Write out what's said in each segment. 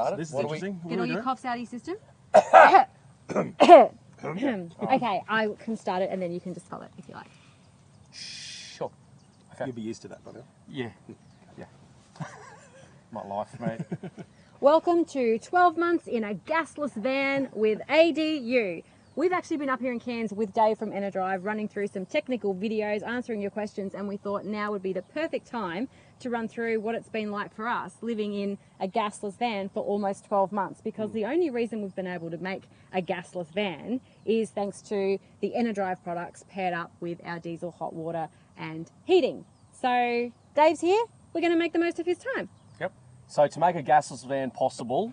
started. So this is What interesting. Get all your coughs out of your system. Okay, I can start it and then you can just spell it if you like. Sure. Okay. You'll be used to that by now. Yeah. Yeah. My life, mate. Welcome to 12 months in a gasless van with ADU. We've actually been up here in Cairns with Dave from Enerdrive running through some technical videos, answering your questions, and we thought now would be the perfect time to run through what it's been like for us living in a gasless van for almost 12 months, because the only reason we've been able to make a gasless van is thanks to the Enerdrive products paired up with our diesel hot water and heating. So Dave's here, we're going to make the most of his time. Yep. So to make a gasless van possible,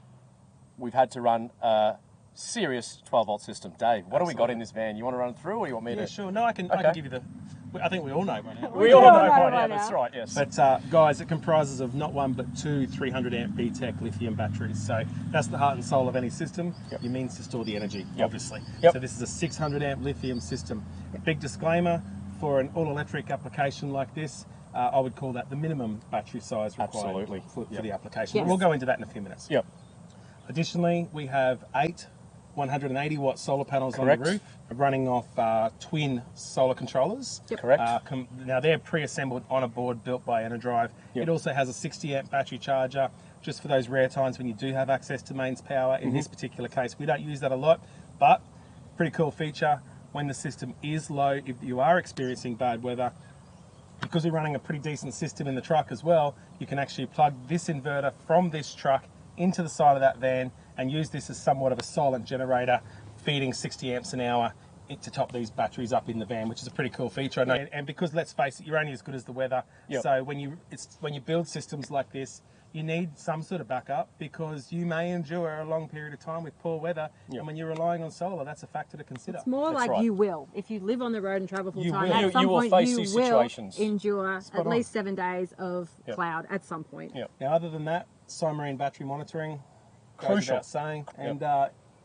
we've had to run a serious 12-volt system. Dave, what have we got in this van? You want to run through, or do you want me to? Yeah, sure. No, I can give you the... I think we all know by now. We all know by now, that's right, yes. But guys, it comprises of not one but two 300 amp BTEC lithium batteries. So that's the heart and soul of any system. Yep. You means to store the energy, obviously. Yep. So this is a 600 amp lithium system. Big disclaimer, for an all-electric application like this, I would call that the minimum battery size required for the application. Yes. We'll go into that in a few minutes. Yep. Additionally, we have 8 180 watt solar panels on the roof, running off twin solar controllers. Yep. Correct. Now they're pre-assembled on a board built by Enerdrive. Yep. It also has a 60 amp battery charger, just for those rare times when you do have access to mains power. In this particular case, we don't use that a lot, but pretty cool feature. When the system is low, if you are experiencing bad weather, because we're running a pretty decent system in the truck as well, you can actually plug this inverter from this truck into the side of that van and use this as somewhat of a silent generator, feeding 60 amps an hour to top these batteries up in the van, which is a pretty cool feature. I know. And because let's face it, you're only as good as the weather. Yep. So when you build systems like this, you need some sort of backup, because you may endure a long period of time with poor weather. Yep. And when you're relying on solar, that's a factor to consider. It's more That's like right. you will. If you live on the road and travel full You time, will. at some You will point face you these will situations. endure Spot at on. least 7 days of Yep. cloud at some point. Yep. Now, other than that, Submarine battery monitoring, goes Crucial. without saying. And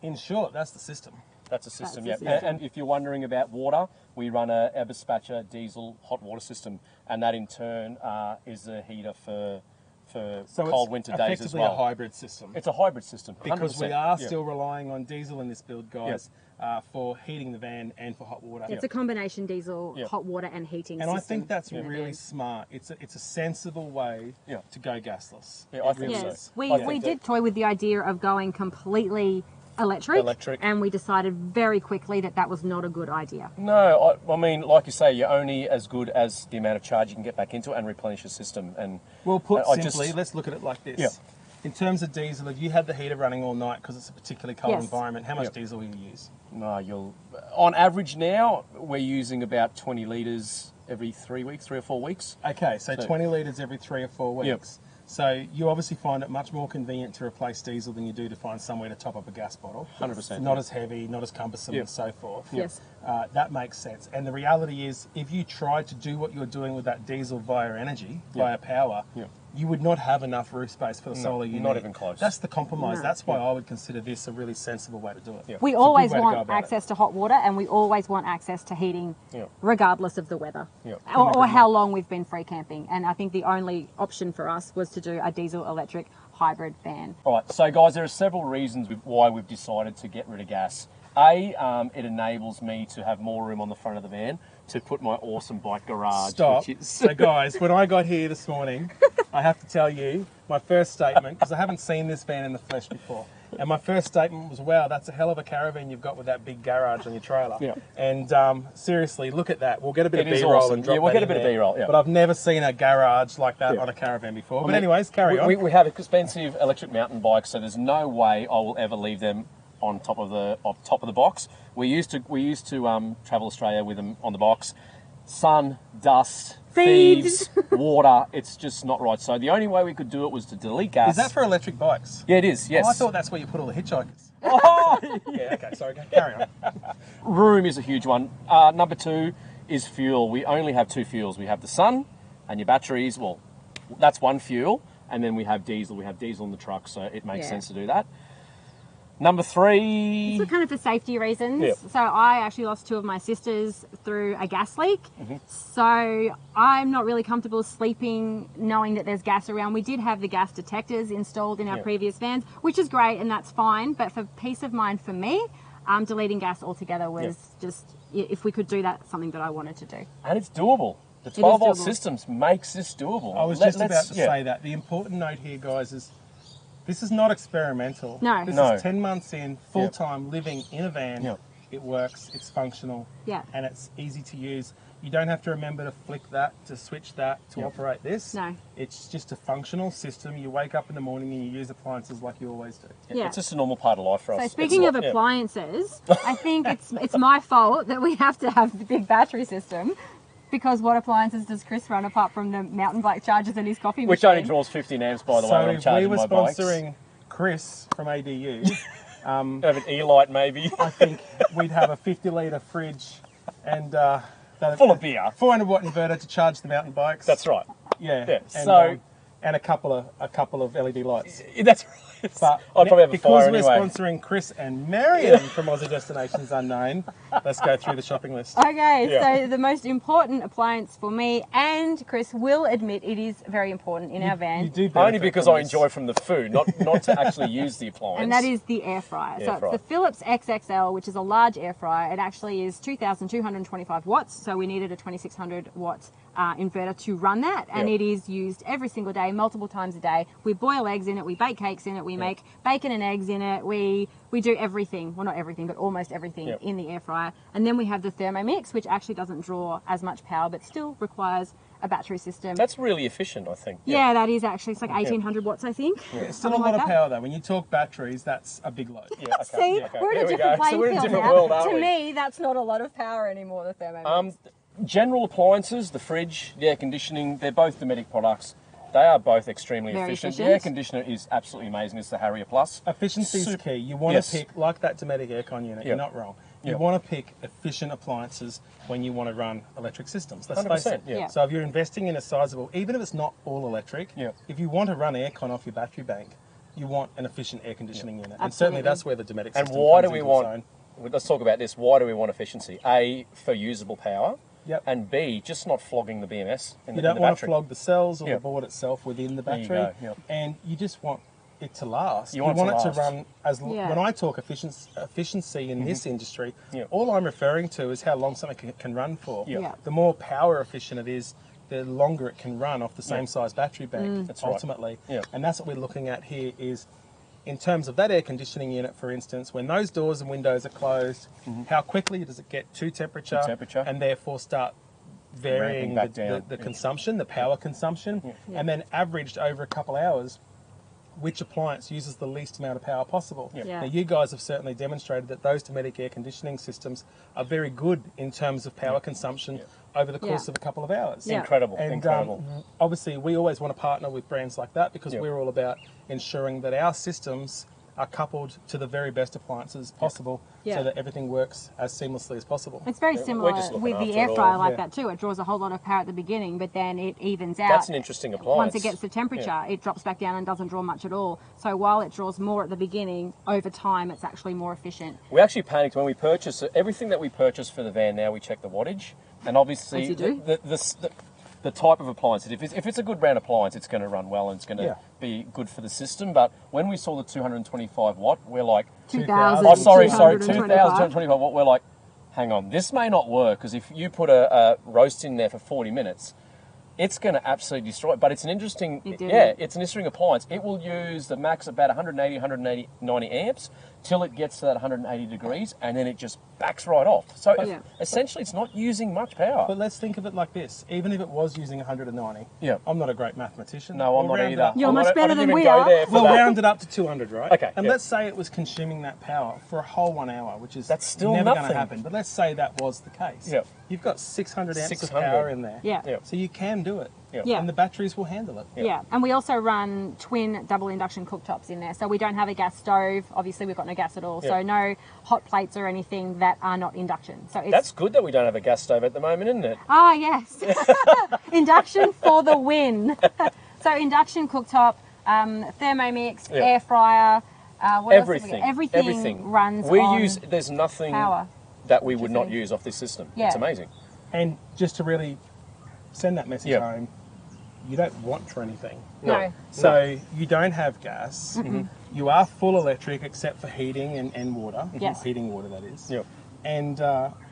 in short, that's the system. That's a system, That's yeah. the system. And if you're wondering about water, we run a Eberspacher diesel hot water system, and that in turn is a heater for cold winter days as effectively well. a hybrid system. It's a hybrid system, Because 100%. we are Yeah. still relying on diesel in this build, guys, for heating the van and for hot water. It's a combination diesel, Yep. hot water and heating And system. I think that's in the really van. smart. It's a sensible way Yeah. to go gasless. Yeah, I It think really so. Yes, is. we I think did that- toy with the idea of going completely electric, and we decided very quickly that that was not a good idea. No, I mean, like you say, you're only as good as the amount of charge you can get back into it and replenish your system. And Well, put I simply, just- let's look at it like this. Yeah. In terms of diesel, if you had the heater running all night because it's a particularly cold Yes. environment, how much Yep. diesel will you use? no, on average now, we're using about 20 litres every 3 weeks, 3 or 4 weeks. Okay, so 20 litres every 3 or 4 weeks. Yep. So you obviously find it much more convenient to replace diesel than you do to find somewhere to top up a gas bottle. 100%. Not as heavy, not as cumbersome, Yep. and so forth. Yes. That makes sense. And the reality is, if you tried to do what you're doing with that diesel via energy, via power, Yep. you would not have enough roof space for the solar you not need. even close. That's the compromise. No. That's why I would consider this a really sensible way to do it. Yeah. We It's a good always way to go want about it. access to hot water, and we always want access to heating, Yeah. regardless of the weather, Yeah. or how long we've been free camping. And I think the only option for us was to do a diesel-electric hybrid van. All right, so guys, there are several reasons why we've decided to get rid of gas. A, it enables me to have more room on the front of the van to put my awesome bike garage. Stop. Which is, So guys, when I got here this morning, I have to tell you, my first statement, because I haven't seen this van in the flesh before, and my first statement was, wow, that's a hell of a caravan you've got with that big garage on your trailer. Yeah. And seriously, look at that. We'll get a bit It of is B-roll awesome. and drop Yeah, we'll that get a in bit of there. B-roll, yeah. But I've never seen a garage like that Yeah. on a caravan before. But mean, anyways, carry on. we have expensive electric mountain bikes, so there's no way I will ever leave them on top of the box. We used to travel Australia with them on the box. Sun, dust, Thieves. water. It's just not right. So the only way we could do it was to delete gas. Is that for electric bikes? Yeah, it is. Yes. Oh, I thought that's where you put all the hitchhikers. Oh, Yeah, okay, sorry, carry on. room is a huge one. Number 2 is fuel. We only have 2 fuels. We have the sun and your batteries. Well, that's one fuel, and then we have diesel. We have diesel in the truck, so it makes Yeah. sense to do that. Number 3. So kind of for safety reasons. Yep. So I actually lost 2 of my sisters through a gas leak. Mm-hmm. So I'm not really comfortable sleeping knowing that there's gas around. We did have the gas detectors installed in our Yep. previous vans, which is great and that's fine. But for peace of mind for me, deleting gas altogether was just, if we could do that, something that I wanted to do. And it's doable. The is 12-volt doable. systems makes this doable. I was just about to say that. The important note here, guys, is this is not experimental. No. This No. is 10 months in, full-time, living in a van. Yep. It works, it's functional, Yeah. and it's easy to use. You don't have to remember to flick that, to switch that, to Yep. operate this. No. It's just a functional system. You wake up in the morning and you use appliances like you always do. Yeah. It's just a normal part of life for us. So speaking of It's- appliances, I think it's my fault that we have to have the big battery system, because what appliances does Chris run apart from the mountain bike chargers and his coffee Which machine? only draws 15 amps, by the way, So when I'm if charging we were my bikes. sponsoring Chris from ADU, Have an E-light maybe. I think we'd have a 50-litre fridge and Full of beer. 400-watt inverter to charge the mountain bikes. That's right. Yeah. Yeah, And, so- and a couple of LED lights. That's right. But I'd probably have a because fire we're anyway. sponsoring Chris and Marion from Aussie Destinations Unknown, let's go through the shopping list. Okay, Yeah. so the most important appliance for me, and Chris will admit it is very important in our van, You do Only benefit because from I this. enjoy from the food, not to actually use the appliance. and that is the air fryer. So Air it's fryer. the Philips XXL, which is a large air fryer. It actually is 2,225 watts, so we needed a 2,600 watt inverter to run that, and Yeah. it is used every single day, multiple times a day. We boil eggs in it, we bake cakes in it, we make bacon and eggs in it, we do everything, well not everything, but almost everything Yep. in the air fryer. And then we have the Thermomix, which actually doesn't draw as much power, but still requires a battery system. That's really efficient, I think. Yeah, that is actually, it's like 1,800 watts, I think. It's still a Something lot like of that. power though. When you talk batteries, that's a big load. Yeah, okay, See, yeah, okay. we're in There a we different go. playing So we're in a field different now. world, aren't To we? me, that's not a lot of power anymore, the Thermomix. General appliances, the fridge, the air conditioning, they're both Dometic products. They are both extremely Very efficient. efficient. The air conditioner is absolutely amazing. It's the Harrier Plus. Efficiency is Super- key. You want Yes. to pick, like that Dometic aircon unit, you're Yep. not wrong. You Yep. want to pick efficient appliances when you want to run electric systems. Let's face 100%, it. yeah. Yeah. So if you're investing in a sizable, even if it's not all electric, Yep. if you want to run aircon off your battery bank, you want an efficient air conditioning unit. And Absolutely. certainly that's where the Dometic And system why do comes we into its want? own. Let's talk about this. Why do we want efficiency? A, for usable power. Yep. And B, just not flogging the BMS in You the don't want to battery. flog the cells or Yep. the board itself within the There you battery. go, yep. And you just want it to last. You want it to last. run as Yeah. when I talk efficiency in this industry, Yep. all I'm referring to is how long something can run for. Yep. Yeah. The more power efficient it is, the longer it can run off the same Yep. size battery bank That's right. ultimately. Yep. And that's what we're looking at here is in terms of that air conditioning unit, for instance, when those doors and windows are closed, how quickly does it get to temperature, temperature. and therefore start varying Ramping back the down. consumption, the power consumption, and then averaged over a couple hours, which appliance uses the least amount of power possible. Yeah. Now, you guys have certainly demonstrated that those Dometic air conditioning systems are very good in terms of power consumption over the course Yeah. of a couple of hours. Yeah. Incredible, And incredible. obviously, we always want to partner with brands like that because Yep. we're all about ensuring that our systems are coupled to the very best appliances possible Yeah. so that everything works as seamlessly as possible. It's very we're similar just looking with the after air it fryer all. like Yeah. that too. It draws a whole lot of power at the beginning, but then it evens out. That's an interesting appliance. Once it gets to temperature, Yeah. it drops back down and doesn't draw much at all. So while it draws more at the beginning, over time it's actually more efficient. We actually panicked when we purchased it. Everything that we purchase for the van now, we check the wattage, and obviously As you do. the type of appliance. If it's a good brand appliance, it's going to run well and it's going to Yeah. be good for the system. But when we saw the 225 watt, we're like, 2,000. oh sorry, 225. 2,225 watt. We're like, hang on, this may not work because if you put a roast in there for 40 minutes. It's going to absolutely destroy it, but it's an interesting, It did. it's an interesting appliance. It will use the max about 190 amps till it gets to that 180 degrees, and then it just backs right off. So Yeah. essentially, it's not using much power. But let's think of it like this. Even if it was using 190, Yeah. I'm not a great mathematician. No, I'm We'll not round it either. up- You're I'm much not- I better didn't than even we go are. there for We'll that. round it up to 200, right? Okay, And yeah. let's say it was consuming that power for a whole 1 hour, which is That's still never going nothing. to happen. But let's say that was the case. Yeah. You've got 600 amps 600. of power in there. Yeah. Yeah. So you can do it. Yeah. And the batteries will handle it. Yeah, and we also run twin double induction cooktops in there. So we don't have a gas stove. Obviously, we've got no gas at all. So Yeah. no hot plates or anything that are not induction. So it's That's good that we don't have a gas stove at the moment, isn't it? Ah, yes. Induction for the win. So induction cooktop, Thermomix, Yeah. air fryer, What else have we got? Everything. Everything runs on There's nothing power. that we would not use off this system. Yeah. It's amazing. And just to really send that message Yep. home, you don't want for anything. No. So you don't have gas. You are full electric except for heating and water. Yes. Heating water, that is. Yep. And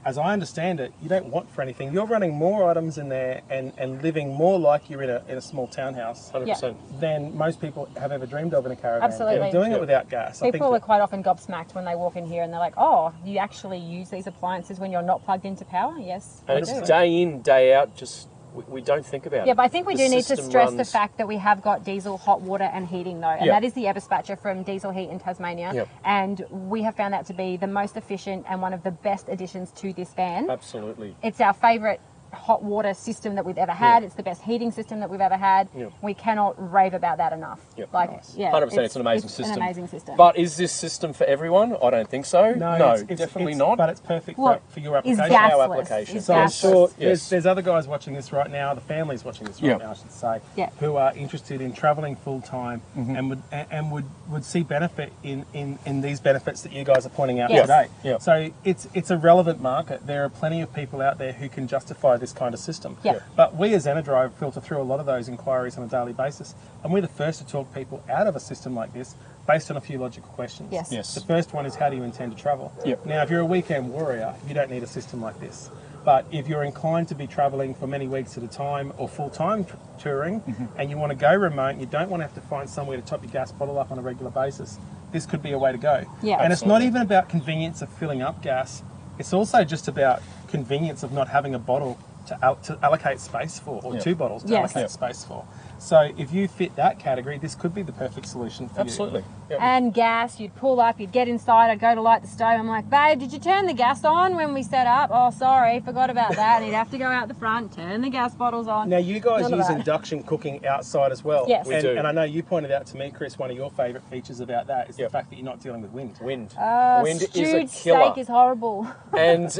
as I understand it, you don't want for anything. You're running more items in there and living more like you're in a small townhouse 100%. than most people have ever dreamed of in a caravan. Absolutely. And doing it without gas. People are quite often gobsmacked when they walk in here and they're like, oh, you actually use these appliances when you're not plugged into power? Yes, And we it's do. day in, day out, just we don't think about it. Yeah, but I think we The do need to system stress the runs- fact that we have got diesel hot water and heating though, and Yeah. that is the Eberspacher from Diesel Heat in Tasmania. Yep. And we have found that to be the most efficient and one of the best additions to this van. Absolutely. It's our favourite hot water system that we've ever had. Yeah. It's the best heating system that we've ever had. Yep. We cannot rave about that enough. Yep. Like, Nice. yeah, 100%. It's an amazing system. An amazing system. But is this system for everyone? I don't think so. No, it's definitely it's- not. But it's perfect Well, for your is application. gasless. Our application. Is So I'm gasless. sure Yes. there's other guys watching this right now, the families watching this right Yeah. now, I should say, Yeah. who are interested in travelling full time and would see benefit in these benefits that you guys are pointing out Yes. today. Yeah. So it's a relevant market. There are plenty of people out there who can justify this kind of system. Yeah. But we as Enerdrive filter through a lot of those inquiries on a daily basis, and we're the first to talk people out of a system like this based on a few logical questions. Yes. Yes. The first one is, how do you intend to travel? Yep. Now, if you're a weekend warrior, you don't need a system like this. But if you're inclined to be travelling for many weeks at a time or full-time touring, and you want to go remote, you don't want to have to find somewhere to top your gas bottle up on a regular basis, this could be a way to go. Yeah. And it's not Absolutely. even about convenience of filling up gas. It's also just about convenience of not having a bottle to allocate space for, or Yeah. two bottles to Yes. allocate Yeah. space for. So if you fit that category, this could be the perfect solution for you. Absolutely. Yep. And gas, you'd pull up, you'd get inside, I'd go to light the stove. I'm like, babe, did you turn the gas on when we set up? Oh, sorry, forgot about that. And you'd have to go out the front, turn the gas bottles on. Now, you guys None of use that. induction cooking outside as well. Yes. We and, do. and I know you pointed out to me, Chris, one of your favourite features about that is Yep. the fact that you're not dealing with wind. Wind. Wind is a Stewed killer. steak is horrible. And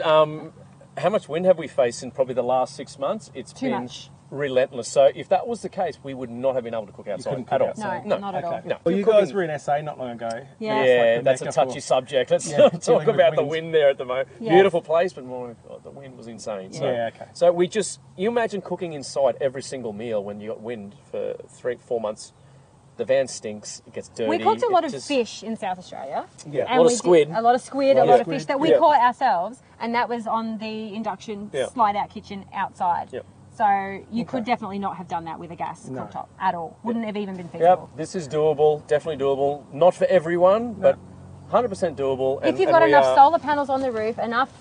how much wind have we faced in probably the last 6 months? It's Too been much. relentless. So if that was the case, we would not have been able to cook outside couldn't at cook all. outside. No, No. not at all. Okay. No. Well, you Cooking- guys were in SA not long ago. Yeah. Yeah, like that's the a mecca touchy for- subject. Let's Yeah, not talk dealing with about the winds. wind there at the moment. Yes. Beautiful place, but my God, the wind was insane. So, Yeah, okay. So you imagine cooking inside every single meal when you got wind for 3-4 months. The van stinks. It gets dirty. We cooked a lot it of just- fish in South Australia. Yeah. And A lot of we squid. Did a lot of squid, a Lot lot of of fish squid. that we Yeah. caught ourselves, and that was on the induction Yeah. slide-out kitchen outside. Yep. So you could definitely not have done that with a gas No. cooktop at all. Wouldn't have even been Yep, feasible. this is doable. Definitely doable. Not for everyone, but 100% doable. If you've got enough solar panels on the roof, enough,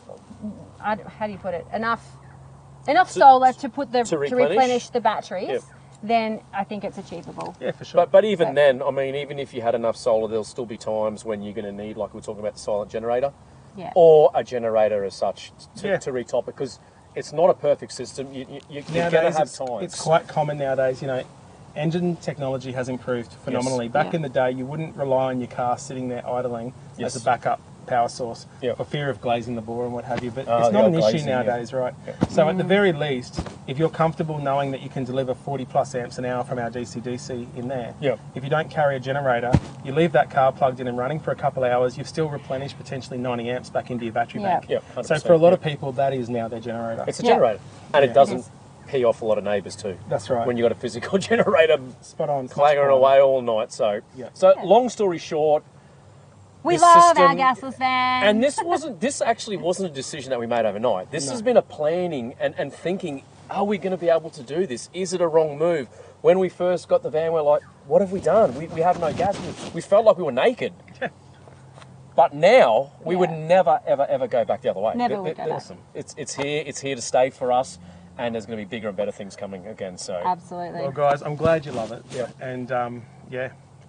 how do you put it? Enough solar to put the to to replenish? replenish the batteries, Yep. then I think it's achievable. Yeah, for sure. But even Okay. then, I mean, even if you had enough solar, there'll still be times when you're going to need, like we were talking about, the silent generator, Yeah. or a generator as such Yeah. to retop it, because it's not a perfect system. You're going to Nowadays, have times. it's quite common nowadays, engine technology has improved phenomenally. Back Yeah. in the day, you wouldn't rely on your car sitting there idling Yes. as a backup power source Yeah. for fear of glazing the bore and what have you. But Oh, it's the not an old issue glazing, yeah. nowadays, right? So at the very least, if you're comfortable knowing that you can deliver 40 plus amps an hour from our DC-DC in there, Yeah. if you don't carry a generator, you leave that car plugged in and running for a couple of hours, you've still replenished potentially 90 amps back into your battery Yeah. bank. Yeah, So 100%, for a lot yeah. of people, that is now their generator. It's a Yeah. generator, and Yeah. it doesn't It is. pee off a lot of neighbours too. That's right. When you got a physical generator Spot on. clanging away all night. So, Yeah. long story short, We this love our system- gasless van. and this actually wasn't a decision that we made overnight. This No. has been a planning and thinking, are we going to be able to do this? Is it a wrong move? When we first got the van, we're like, what have we done? We have no gas. We felt like we were naked. But now we would never, ever, ever go back the other way. Never would go back. Awesome. It's here to stay for us, and there's going to be bigger and better things coming again. So Absolutely. Well, guys, I'm glad you love it. Yeah. And I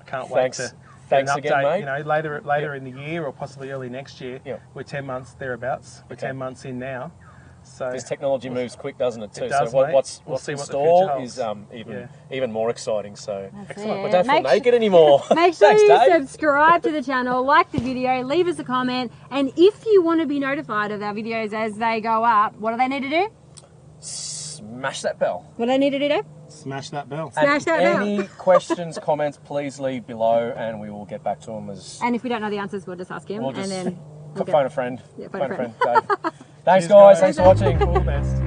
can't Thanks. wait to Thanks get an again, update. mate. Later in the year or possibly early next year. Yeah. We're 10 months thereabouts. We're Okay. 10 months in now. So this technology moves quick, doesn't it? Too. It does, so mate. what's We'll see in what the store future is holds. even more exciting. So That's Excellent. it. we don't feel Make naked anymore. Make sure Thanks, you Dave. subscribe to the channel, like the video, leave us a comment, and if you want to be notified of our videos as they go up, what do they need to do? smash that bell. What do I need to do, Dave? Smash that bell. Smash that bell. Any questions, comments, please leave below, and we will get back to them as. And if we don't know the answers, we'll just ask him, We'll just and then phone a friend. Yeah, phone a friend. Dave. Thanks, Cheers, guys. Thanks for watching. All the best.